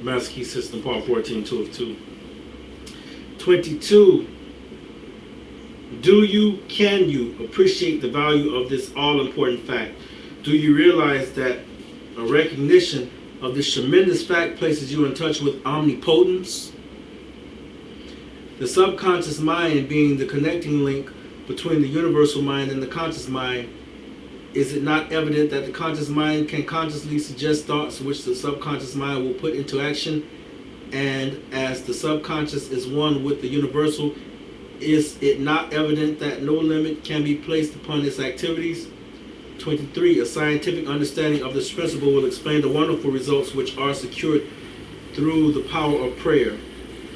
Master Key System, Part 14, 2 of 2. 22. Can you appreciate the value of this all-important fact? Do you realize that a recognition of this tremendous fact places you in touch with omnipotence? The subconscious mind being the connecting link between the universal mind and the conscious mind, is it not evident that the conscious mind can consciously suggest thoughts which the subconscious mind will put into action? And as the subconscious is one with the universal, is it not evident that no limit can be placed upon its activities? 23. A scientific understanding of this principle will explain the wonderful results which are secured through the power of prayer.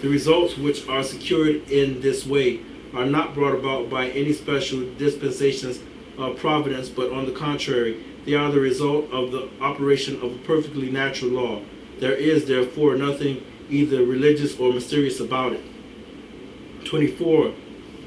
The results which are secured in this way are not brought about by any special dispensations of providence, but on the contrary, they are the result of the operation of a perfectly natural law. There is, therefore, nothing either religious or mysterious about it. 24.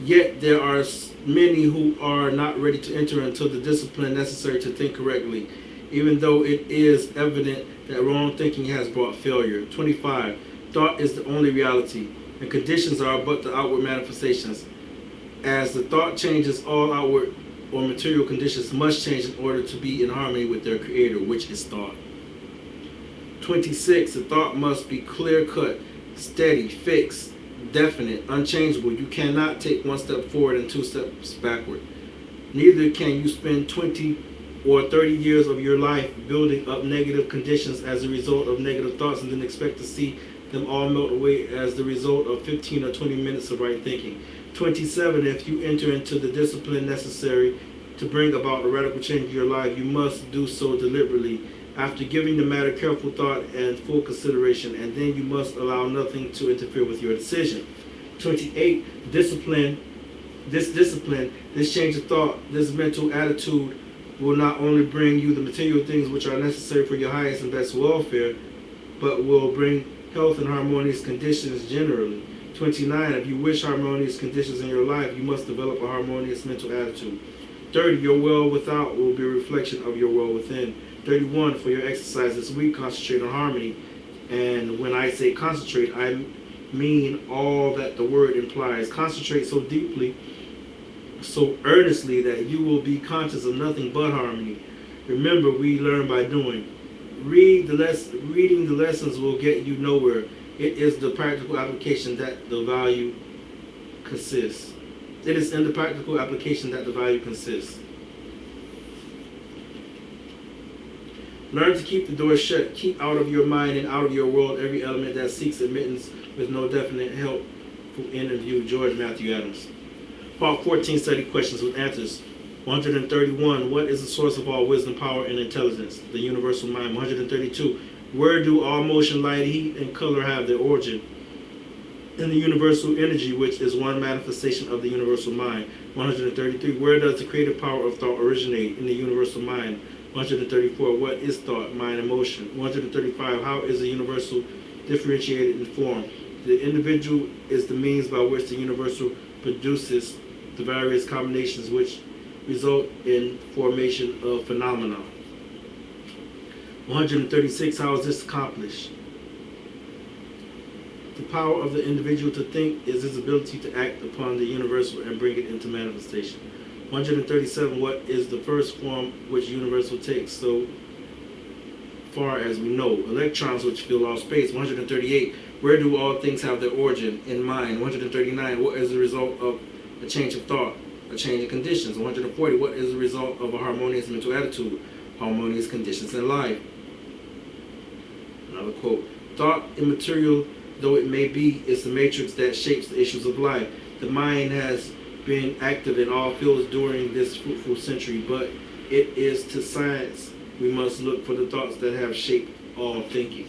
Yet there are many who are not ready to enter into the discipline necessary to think correctly, even though it is evident that wrong thinking has brought failure. 25. Thought is the only reality, and conditions are but the outward manifestations. As the thought changes, all outward or material conditions must change in order to be in harmony with their creator, which is thought. 26. The thought must be clear-cut, steady, fixed, definite, unchangeable. You cannot take one step forward and two steps backward. Neither can you spend 20 or 30 years of your life building up negative conditions as a result of negative thoughts and then expect to see them all melt away as the result of 15 or 20 minutes of right thinking. 27. If you enter into the discipline necessary to bring about a radical change in your life, you must do so deliberately, after giving the matter careful thought and full consideration, and then you must allow nothing to interfere with your decision. 28. This change of thought, this mental attitude will not only bring you the material things which are necessary for your highest and best welfare, but will bring health and harmonious conditions generally. 29. If you wish harmonious conditions in your life, you must develop a harmonious mental attitude. 30. Your well without will be a reflection of your well within. 31. For your exercise this week, concentrate on harmony. And when I say concentrate, I mean all that the word implies. Concentrate so deeply, so earnestly, that you will be conscious of nothing but harmony. Remember, we learn by doing. Reading the lessons will get you nowhere. It is the practical application that the value consists. It is in the practical application that the value consists. Learn to keep the door shut. Keep out of your mind and out of your world every element that seeks admittance with no definite help from end of view. George Matthew Adams. Part 14, study questions with answers. 131, what is the source of all wisdom, power, and intelligence? The universal mind. 132, where do all motion, light, heat, and color have their origin? In the universal energy, which is one manifestation of the universal mind. 133, where does the creative power of thought originate? In the universal mind. 134, what is thought, mind, and motion? 135, how is the universal differentiated in form? The individual is the means by which the universal produces the various combinations which result in formation of phenomena. 136, how is this accomplished? The power of the individual to think is his ability to act upon the universal and bring it into manifestation. 137, what is the first form which universal takes so far as we know? Electrons, which fill all space. 138, where do all things have their origin? In mind. 139, what is the result of a change of thought? A change in conditions. 140, what is the result of a harmonious mental attitude? Harmonious conditions in life. Another quote, thought, immaterial though it may be, is the matrix that shapes the issues of life. The mind has been active in all fields during this fruitful century, but it is to science we must look for the thoughts that have shaped all thinking.